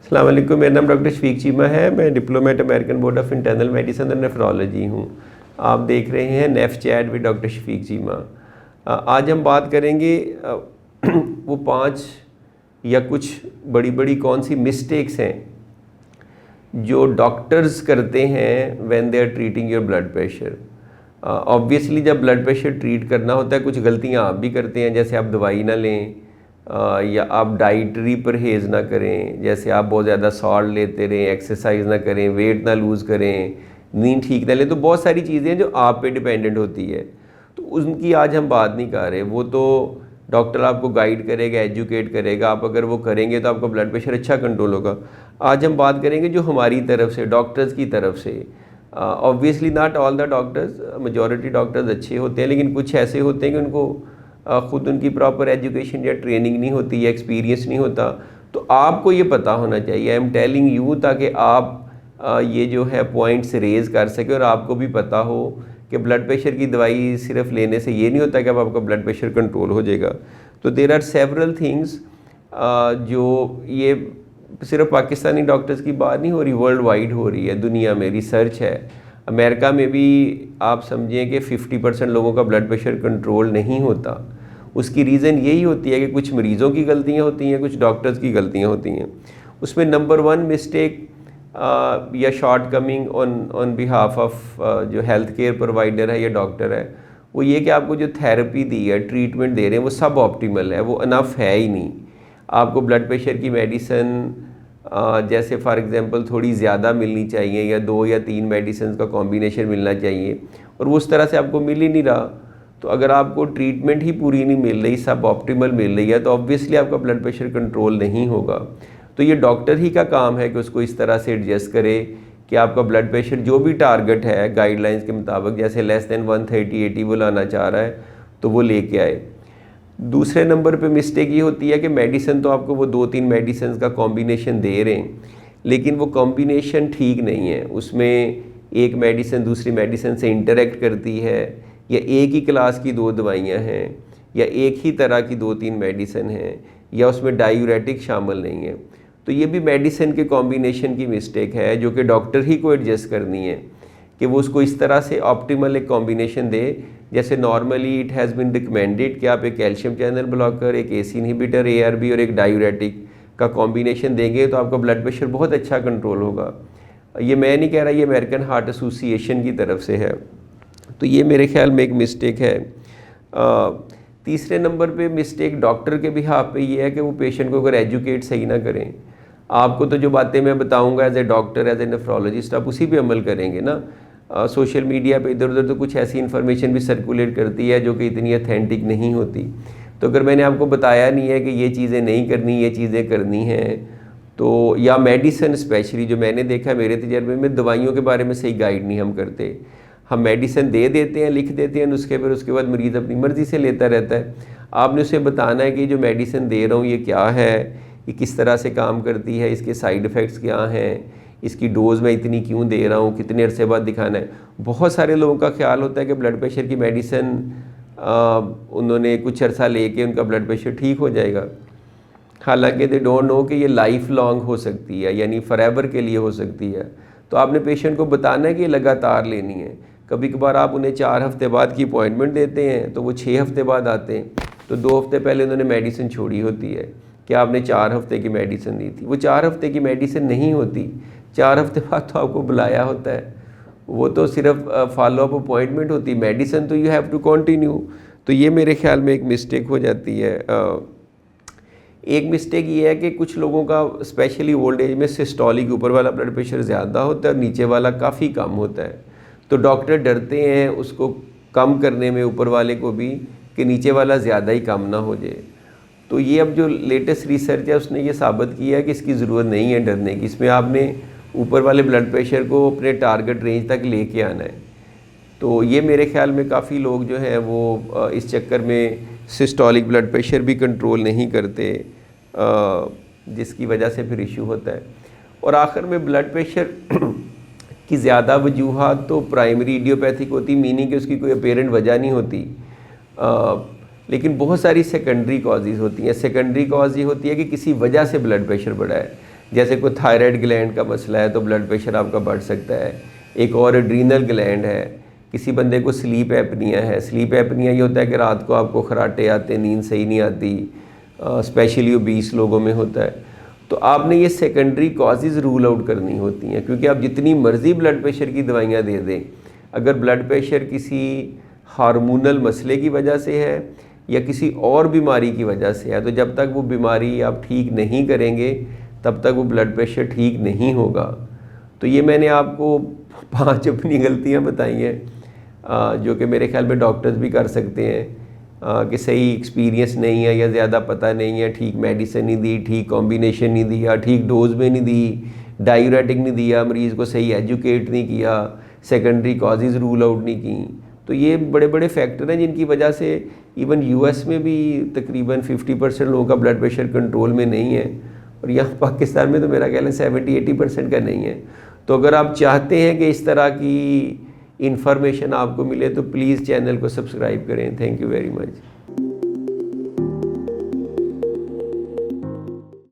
अस्सलाम वालेकुम, मेरा नाम डॉक्टर शफीक चीमा है। मैं diplomate American board of internal medicine and nephrology हूँ। आप देख रहे हैं neph chat with doctor Shafiq Cheema. आज हम बात करेंगे वो 5 या कुछ बड़ी बड़ी कौन सी मिस्टेक्स हैं जो डॉक्टर्स करते हैं when they are treating your blood pressure. Obviously जब ब्लड प्रेशर ट्रीट करना होता है कुछ गलतियाँ आप भी करते हैं, जैसे आप दवाई ना लें या आप डाइटरी परहेज़ ना करें, जैसे आप बहुत ज़्यादा सॉल्ट लेते रहें, एक्सरसाइज ना करें, वेट ना लूज़ करें, नींद ठीक ना लें। तो बहुत सारी चीज़ें हैं जो आप पे डिपेंडेंट होती है, तो उनकी आज हम बात नहीं कर रहे। वो तो डॉक्टर आपको गाइड करेगा, एजुकेट करेगा। आप अगर वो करेंगे तो आपका ब्लड प्रेशर अच्छा कंट्रोल होगा। आज हम बात करेंगे जो हमारी तरफ से, डॉक्टर्स की तरफ से। Obviously not all the doctors, majority doctors अच्छे होते हैं, लेकिन कुछ ऐसे होते हैं कि उनको ख़ुद उनकी प्रॉपर एजुकेशन या ट्रेनिंग नहीं होती या एक्सपीरियंस नहीं होता। तो आपको ये पता होना चाहिए, आई एम टेलिंग यू, ताकि आप ये जो है पॉइंट्स रेज़ कर सकें और आपको भी पता हो कि ब्लड प्रेशर की दवाई सिर्फ लेने से ये नहीं होता कि अब आपका ब्लड प्रेशर कंट्रोल हो जाएगा। तो देयर आर सेवरल थिंग्स जो ये सिर्फ पाकिस्तानी डॉक्टर्स की बात नहीं हो रही, वर्ल्ड वाइड हो रही है, दुनिया में रिसर्च है। अमेरिका में भी आप समझें कि 50% लोगों का ब्लड प्रेशर कंट्रोल नहीं होता। उसकी रीज़न यही होती है कि कुछ मरीज़ों की गलतियाँ होती हैं, कुछ डॉक्टर्स की गलतियाँ होती हैं। उसमें नंबर 1 मिस्टेक या short coming on behalf of जो हेल्थ केयर प्रोवाइडर है या डॉक्टर है, वो ये कि आपको जो थेरेपी दी है, ट्रीटमेंट दे रहे हैं, वो सब ऑप्टिमल है, वो इनफ है ही नहीं। आपको ब्लड प्रेशर की मेडिसिन जैसे फॉर एग्जांपल थोड़ी ज़्यादा मिलनी चाहिए या 2 या 3 मेडिसिन का कॉम्बिनेशन मिलना चाहिए, और वो उस तरह से आपको मिल ही नहीं रहा। तो अगर आपको ट्रीटमेंट ही पूरी नहीं मिल रही, सब ऑप्टिमल मिल रही है, तो ऑब्वियसली आपका ब्लड प्रेशर कंट्रोल नहीं होगा। तो ये डॉक्टर ही का काम है कि उसको इस तरह से एडजस्ट करे कि आपका ब्लड प्रेशर जो भी टारगेट है गाइडलाइंस के मुताबिक, जैसे लेस देन 130/80 वो लाना चाह रहा है तो वो लेके आए। दूसरे नंबर पे मिस्टेक ये होती है कि मेडिसिन तो आपको वो 2-3 मेडिसिन का कॉम्बिनेशन दे रहे हैं, लेकिन वो कॉम्बिनेशन ठीक नहीं है। उसमें एक मेडिसिन दूसरी मेडिसिन से इंटरेक्ट करती है, या एक ही क्लास की 2 दवाइयाँ हैं, या एक ही तरह की 2-3 मेडिसिन हैं, या उसमें डायूरेटिक शामिल नहीं है। तो ये भी मेडिसिन के कॉम्बिनेशन की मिस्टेक है जो कि डॉक्टर ही को एडजस्ट करनी है कि वो उसको इस तरह से ऑप्टिमल एक कॉम्बिनेशन दे। जैसे normally it has been recommended कि आप एक कैल्शियम चैनल ब्लॉकर, एक एसी इनहिबिटर ARB और एक डायूरेटिक का कॉम्बिनेशन देंगे तो आपका ब्लड प्रेशर बहुत अच्छा कंट्रोल होगा। ये मैं नहीं कह रहा, ये अमेरिकन हार्ट एसोसिएशन की तरफ से है। तो ये मेरे ख्याल में एक मिस्टेक है। तीसरे नंबर पे मिस्टेक डॉक्टर के बिहाफ पे ये है कि वो पेशेंट को अगर एजुकेट सही ना करें। आपको तो जो बातें मैं बताऊंगा as a doctor, as a nephrologist, आप उसी पे अमल करेंगे ना। सोशल मीडिया पे इधर उधर तो कुछ ऐसी इन्फॉर्मेशन भी सर्कुलेट करती है जो कि इतनी अथेंटिक नहीं होती। तो अगर मैंने आपको बताया नहीं है कि ये चीज़ें नहीं करनी, ये चीज़ें करनी हैं, तो या मेडिसिन स्पेशली जो मैंने देखा है मेरे तजर्बे में, दवाइयों के बारे में सही गाइड नहीं हम करते। हम मेडिसिन दे देते हैं, लिख देते हैं नुस्खे पर, उसके बाद मरीज़ अपनी मर्ज़ी से लेता रहता है। आपने उसे बताना है कि जो मेडिसिन दे रहा हूँ ये क्या है, ये किस तरह से काम करती है, इसके साइड इफ़ेक्ट्स क्या हैं, इसकी डोज़ मैं इतनी क्यों दे रहा हूँ, कितने अरसे बाद दिखाना है। बहुत सारे लोगों का ख्याल होता है कि ब्लड प्रेशर की मेडिसिन उन्होंने कुछ अरसा लेके उनका ब्लड प्रेशर ठीक हो जाएगा। हालांकि दे डोंट नो कि ये लाइफ लॉन्ग हो सकती है, यानी फॉरएवर के लिए हो सकती है। तो आपने पेशेंट को बताना है कि ये लगातार लेनी है। कभी कभार आप उन्हें 4 हफ्ते बाद की अपॉइंटमेंट देते हैं तो वो 6 हफ्ते बाद आते हैं, तो 2 हफ्ते पहले उन्होंने मेडिसिन छोड़ी होती है कि आपने 4 हफ्ते की मेडिसिन दी थी। वो 4 हफ्ते की मेडिसिन नहीं होती, 4 हफ्ते बाद तो आपको बुलाया होता है, वो तो सिर्फ फॉलोअप अपॉइंटमेंट होती है। मेडिसिन तो यू हैव टू कंटिन्यू। तो ये मेरे ख्याल में एक मिस्टेक हो जाती है। एक मिस्टेक ये है कि कुछ लोगों का स्पेशली ओल्ड एज में सिस्टोलिक ऊपर वाला ब्लड प्रेशर ज़्यादा होता है और नीचे वाला काफ़ी कम होता है। तो डॉक्टर डरते हैं उसको कम करने में, ऊपर वाले को भी, कि नीचे वाला ज़्यादा ही कम ना हो जाए। तो ये अब जो लेटेस्ट रिसर्च है उसने ये साबित किया है कि इसकी ज़रूरत नहीं है डरने की। इसमें आपने ऊपर वाले ब्लड प्रेशर को अपने टारगेट रेंज तक लेके आना है। तो ये मेरे ख्याल में काफ़ी लोग जो हैं वो इस चक्कर में सिस्टोलिक ब्लड प्रेशर भी कंट्रोल नहीं करते, जिसकी वजह से फिर इशू होता है। और आखिर में ब्लड प्रेशर की ज़्यादा वजूहात तो प्राइमरी इडियोपैथिक होती, मीनिंग कि उसकी कोई अपेरेंट वजह नहीं होती, लेकिन बहुत सारी सेकेंडरी कॉजेज़ होती हैं। सेकेंडरी कॉज ये होती है कि किसी वजह से ब्लड प्रेशर बढ़ा है, जैसे कोई थायराइड ग्लैंड का मसला है तो ब्लड प्रेशर आपका बढ़ सकता है। एक और एड्रीनल ग्लैंड है। किसी बंदे को स्लीप एपनिया है। स्लीप एपनिया ये होता है कि रात को आपको खराटे आते, नींद सही नहीं आती, स्पेशली ओबीस लोगों में होता है। तो आपने ये सेकेंडरी कॉजेज़ रूल आउट करनी होती हैं, क्योंकि आप जितनी मर्ज़ी ब्लड प्रेशर की दवाइयाँ दे दें, अगर ब्लड प्रेशर किसी हार्मोनल मसले की वजह से है या किसी और बीमारी की वजह से है, तो जब तक वो बीमारी आप ठीक नहीं करेंगे तब तक वो ब्लड प्रेशर ठीक नहीं होगा। तो ये मैंने आपको 5 अपनी गलतियाँ बताई हैं जो कि मेरे ख्याल में डॉक्टर्स भी कर सकते हैं कि सही एक्सपीरियंस नहीं है या ज़्यादा पता नहीं है, ठीक मेडिसिन नहीं दी, ठीक कॉम्बिनेशन नहीं दिया, ठीक डोज में नहीं दी, डायूरेटिक नहीं दिया, मरीज़ को सही एजुकेट नहीं किया, सेकेंडरी कॉजेज़ रूल आउट नहीं की। तो ये बड़े बड़े फैक्टर हैं जिनकी वजह से इवन यूएस में भी तकरीबन 50% लोगों का ब्लड प्रेशर कंट्रोल में नहीं है, और यहाँ पाकिस्तान में तो मेरा ख्याल है 70-80% का नहीं है। तो अगर आप चाहते हैं कि इस तरह की इन्फॉर्मेशन आपको मिले तो प्लीज़ चैनल को सब्सक्राइब करें। Thank you very much.